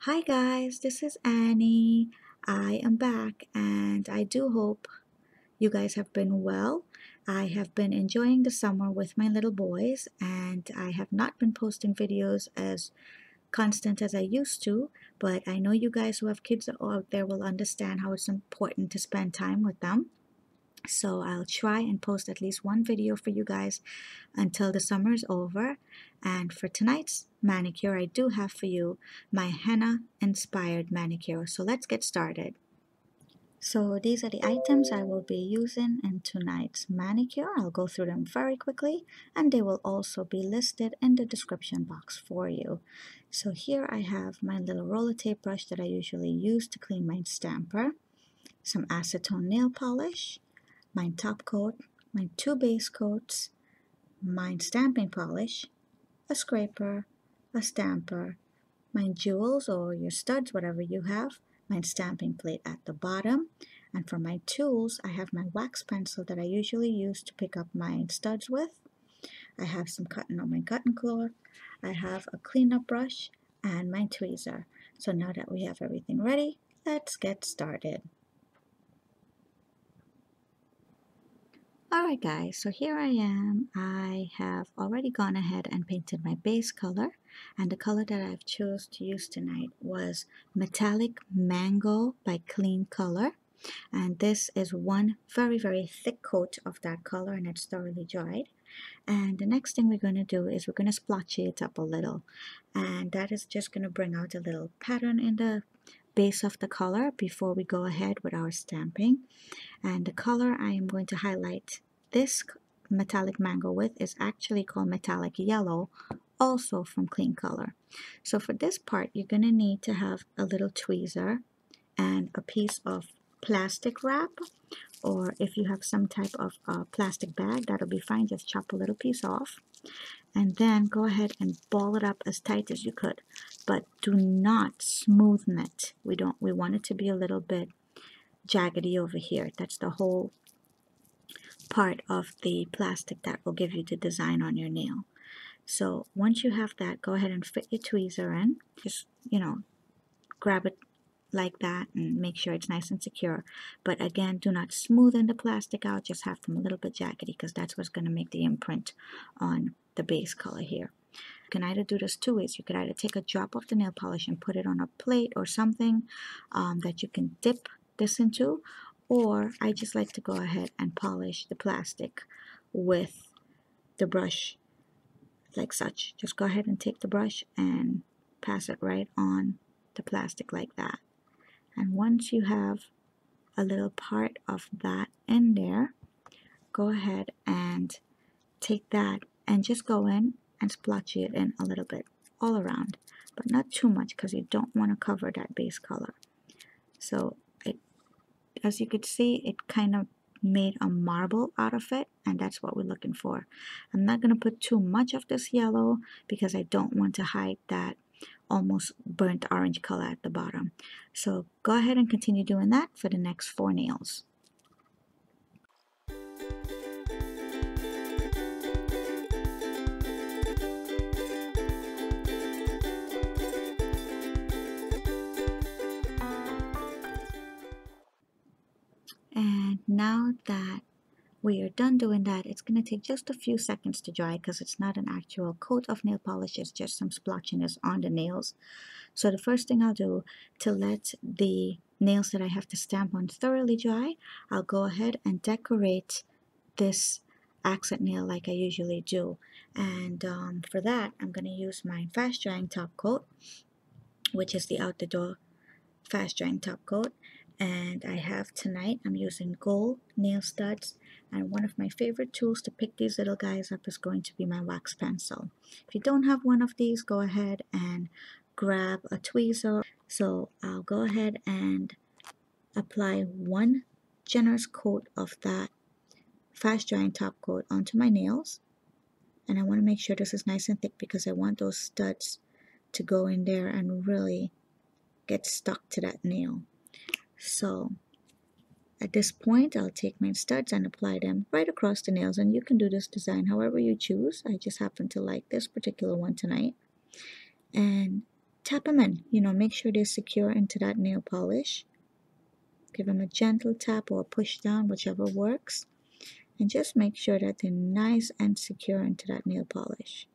Hi guys, this is Annie. I am back and I do hope you guys have been well. I have been enjoying the summer with my little boys and I have not been posting videos as constant as I used to, but I know you guys who have kids out there will understand how it's important to spend time with them. So I'll try and post at least one video for you guys until the summer is over. And for tonight's manicure, I do have for you my henna inspired manicure. So let's get started. So these are the items I will be using in tonight's manicure. I'll go through them very quickly and they will also be listed in the description box for you. So here I have my little roller tape brush that I usually use to clean my stamper, some acetone nail polish, my top coat, my two base coats, my stamping polish, a scraper, a stamper, my jewels or your studs, whatever you have, my stamping plate at the bottom, and for my tools, I have my wax pencil that I usually use to pick up my studs with. I have some cotton on my cotton cord. I have a cleanup brush and my tweezer. So now that we have everything ready, let's get started. Alright guys, so here I am. I have already gone ahead and painted my base color, and the color that I've chose to use tonight was Metallic Mango by Klean Color, and this is one very thick coat of that color and it's thoroughly dried. And the next thing we're going to do is we're going to splotchy it up a little, and that is just going to bring out a little pattern in the base of the color before we go ahead with our stamping. And the color I am going to highlight this metallic mango with is actually called metallic yellow, also from Klean Color. So for this part, you're going to need to have a little tweezer and a piece of plastic wrap, or if you have some type of plastic bag, that'll be fine. Just chop a little piece off and then go ahead and ball it up as tight as you could, but do not smoothen it. We want it to be a little bit jaggedy over here. That's the whole part of the plastic that will give you the design on your nail. So once you have that, go ahead and fit your tweezer in. Just, grab it like that and make sure it's nice and secure. But again, do not smoothen the plastic out, just have them a little bit jaggedy because that's what's going to make the imprint on the base color here. You can either do this two ways. You could either take a drop of the nail polish and put it on a plate or something that you can dip this into, or I just like to go ahead and polish the plastic with the brush like such. Just go ahead and take the brush and pass it right on the plastic like that. And once you have a little part of that in there, go ahead and take that and just go in and splotchy it in a little bit all around, but not too much because you don't want to cover that base color. So as you could see, it kind of made a marble out of it, and that's what we're looking for. I'm not going to put too much of this yellow because I don't want to hide that almost burnt orange color at the bottom. So go ahead and continue doing that for the next 4 nails. And now that we are done doing that, it's going to take just a few seconds to dry because it's not an actual coat of nail polish, it's just some splotchiness on the nails. So the first thing I'll do to let the nails that I have to stamp on thoroughly dry, I'll go ahead and decorate this accent nail like I usually do. And for that, I'm going to use my fast drying top coat, which is the Out the Door fast drying top coat. And I have tonight, I'm using gold nail studs, and one of my favorite tools to pick these little guys up is going to be my wax pencil. If you don't have one of these, go ahead and grab a tweezer. So I'll go ahead and apply one generous coat of that fast drying top coat onto my nails, and I want to make sure this is nice and thick because I want those studs to go in there and really get stuck to that nail. So at this point, I'll take my studs and apply them right across the nails, and you can do this design however you choose. I just happen to like this particular one tonight. And tap them in. You know, make sure they're secure into that nail polish. Give them a gentle tap or a push down, whichever works. And just make sure that they're nice and secure into that nail polish.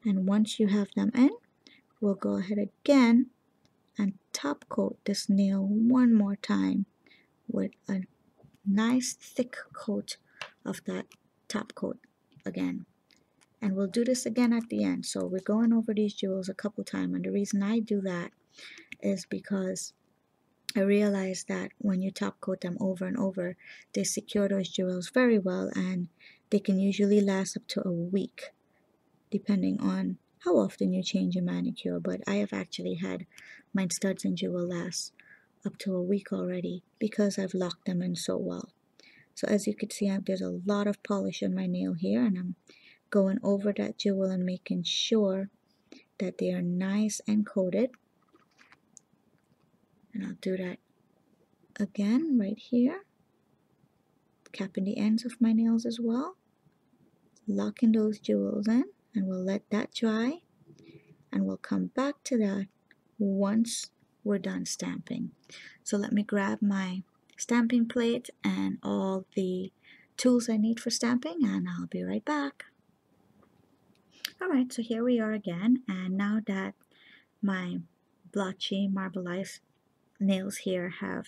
And once you have them in, we'll go ahead again and top coat this nail one more time with a nice thick coat of that top coat again. And we'll do this again at the end. So we're going over these jewels a couple times, and the reason I do that is because I realize that when you top coat them over and over, they secure those jewels very well, and they can usually last up to a week depending on how often you change your manicure. But I have actually had my studs and jewel last up to a week already because I've locked them in so well. So as you can see, there's a lot of polish on my nail here, and I'm going over that jewel and making sure that they are nice and coated. And I'll do that again right here, capping the ends of my nails as well, locking those jewels in, and we'll let that dry, and we'll come back to that once we're done stamping. So let me grab my stamping plate and all the tools I need for stamping, and I'll be right back. Alright, so here we are again, and now that my blotchy marbleized nails here have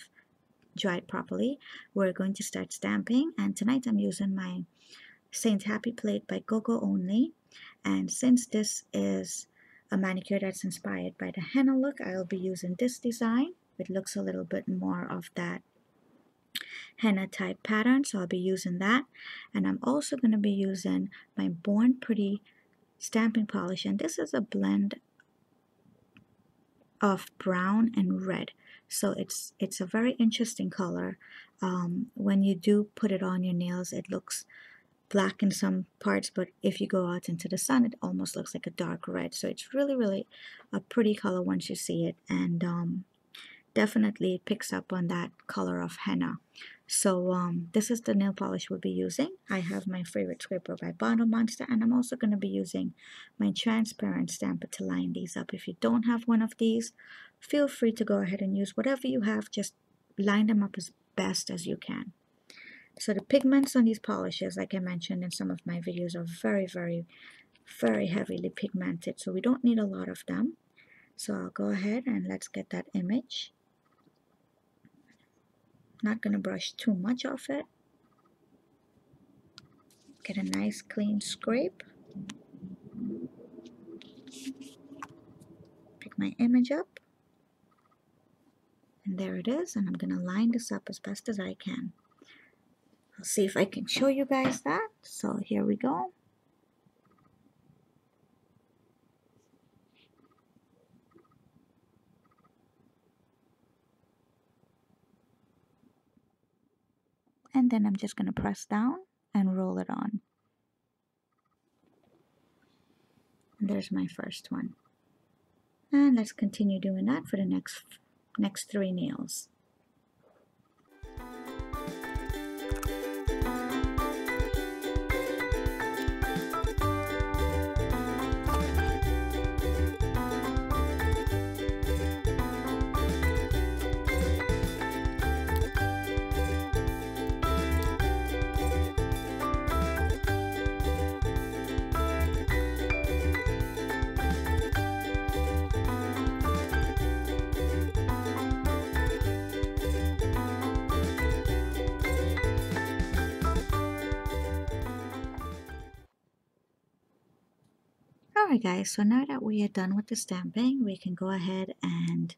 dried properly, we're going to start stamping. And tonight I'm using my Saint Happy plate by Gogo Only, and since this is a manicure that's inspired by the henna look, I'll be using this design. It looks a little bit more of that henna type pattern, so I'll be using that. And I'm also going to be using my Born Pretty stamping polish, and this is a blend of brown and red, so it's a very interesting color. When you do put it on your nails, it looks black in some parts, but if you go out into the sun, it almost looks like a dark red. So it's really a pretty color once you see it, and definitely it picks up on that color of henna. So this is the nail polish we'll be using. I have my favorite scraper by Bottle Monster, and I'm also going to be using my transparent stamper to line these up. If you don't have one of these, feel free to go ahead and use whatever you have. Just line them up as best as you can. So the pigments on these polishes, like I mentioned in some of my videos, are very heavily pigmented, so we don't need a lot of them. So I'll go ahead and let's get that image. Not going to brush too much off it. Get a nice clean scrape. Pick my image up. And there it is. And I'm going to line this up as best as I can. I'll see if I can show you guys that. So here we go. And then I'm just going to press down and roll it on. And there's my first one. And let's continue doing that for the next 3 nails. Alright guys, so now that we are done with the stamping, we can go ahead and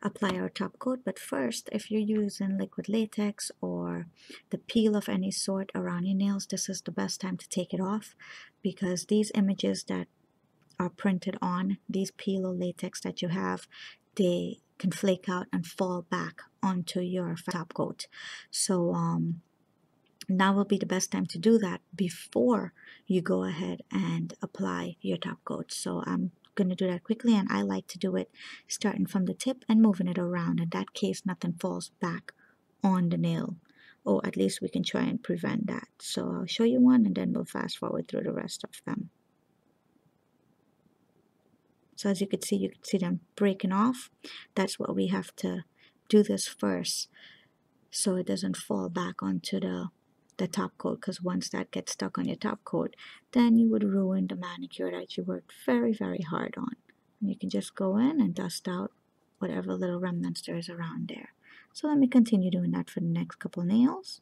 apply our top coat. But first, if you're using liquid latex or the peel of any sort around your nails, this is the best time to take it off, because these images that are printed on these peel or latex that you have, they can flake out and fall back onto your top coat. So now will be the best time to do that before you go ahead and apply your top coat. So I'm going to do that quickly, and I like to do it starting from the tip and moving it around. In that case, nothing falls back on the nail, or at least we can try and prevent that. So I'll show you one, and then we'll fast forward through the rest of them. So as you could see them breaking off. That's what we have to do this first, so it doesn't fall back onto the top coat, because once that gets stuck on your top coat, then you would ruin the manicure that you worked very, very hard on. And you can just go in and dust out whatever little remnants there is around there. So let me continue doing that for the next couple nails.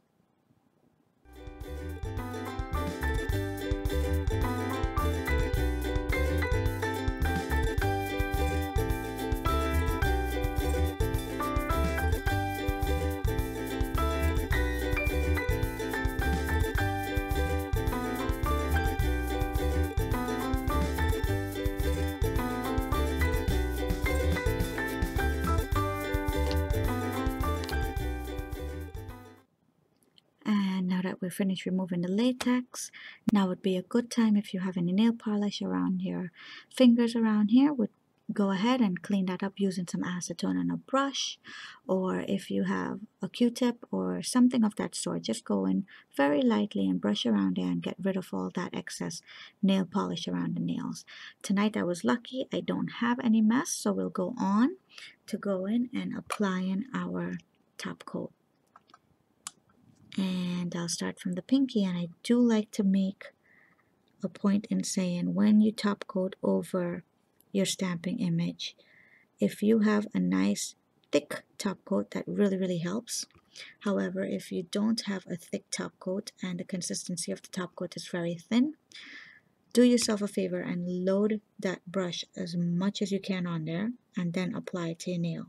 And now that we're finished removing the latex, now would be a good time, if you have any nail polish around your fingers around here, would go ahead and clean that up using some acetone on a brush, or if you have a Q-tip or something of that sort, just go in very lightly and brush around there and get rid of all that excess nail polish around the nails. Tonight I was lucky, I don't have any mess, so we'll go on to go in and applying our top coat. And I'll start from the pinky, and I do like to make a point in saying, when you top coat over your stamping image, if you have a nice thick top coat, that really helps. However, if you don't have a thick top coat and the consistency of the top coat is very thin, do yourself a favor and load that brush as much as you can on there and then apply it to your nail.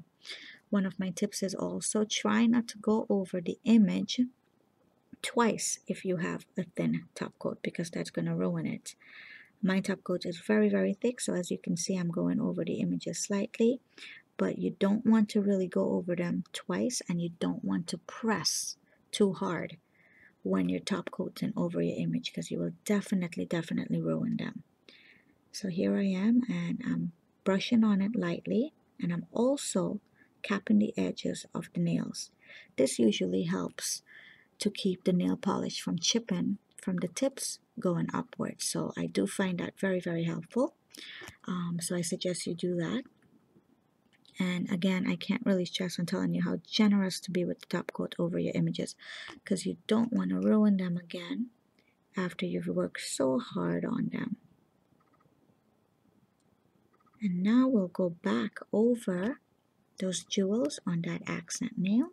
One of my tips is also try not to go over the image twice if you have a thin top coat, because that's going to ruin it. My top coat is very thick, so as you can see, I'm going over the images slightly, but you don't want to really go over them twice, and you don't want to press too hard when you're top coating over your image, because you will definitely ruin them. So here I am, and I'm brushing on it lightly, and I'm also capping the edges of the nails. This usually helps to keep the nail polish from chipping from the tips going upwards. So I do find that very helpful. So I suggest you do that. And again, I can't really stress on telling you how generous to be with the top coat over your images, because you don't want to ruin them again after you've worked so hard on them. And now we'll go back over those jewels on that accent nail.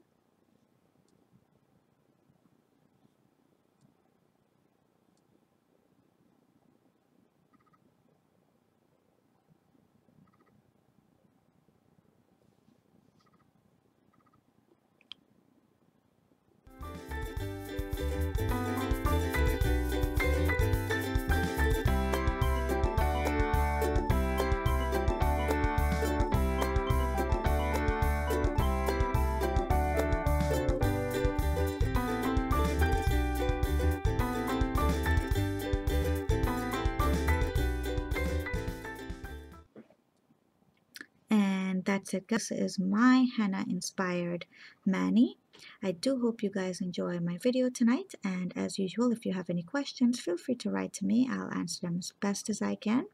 That's it, guys. This is my henna inspired mani. I do hope you guys enjoy my video tonight, and as usual, if you have any questions, feel free to write to me. I'll answer them as best as I can.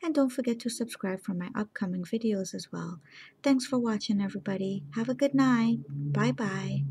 And don't forget to subscribe for my upcoming videos as well. Thanks for watching, everybody. Have a good night. Bye bye.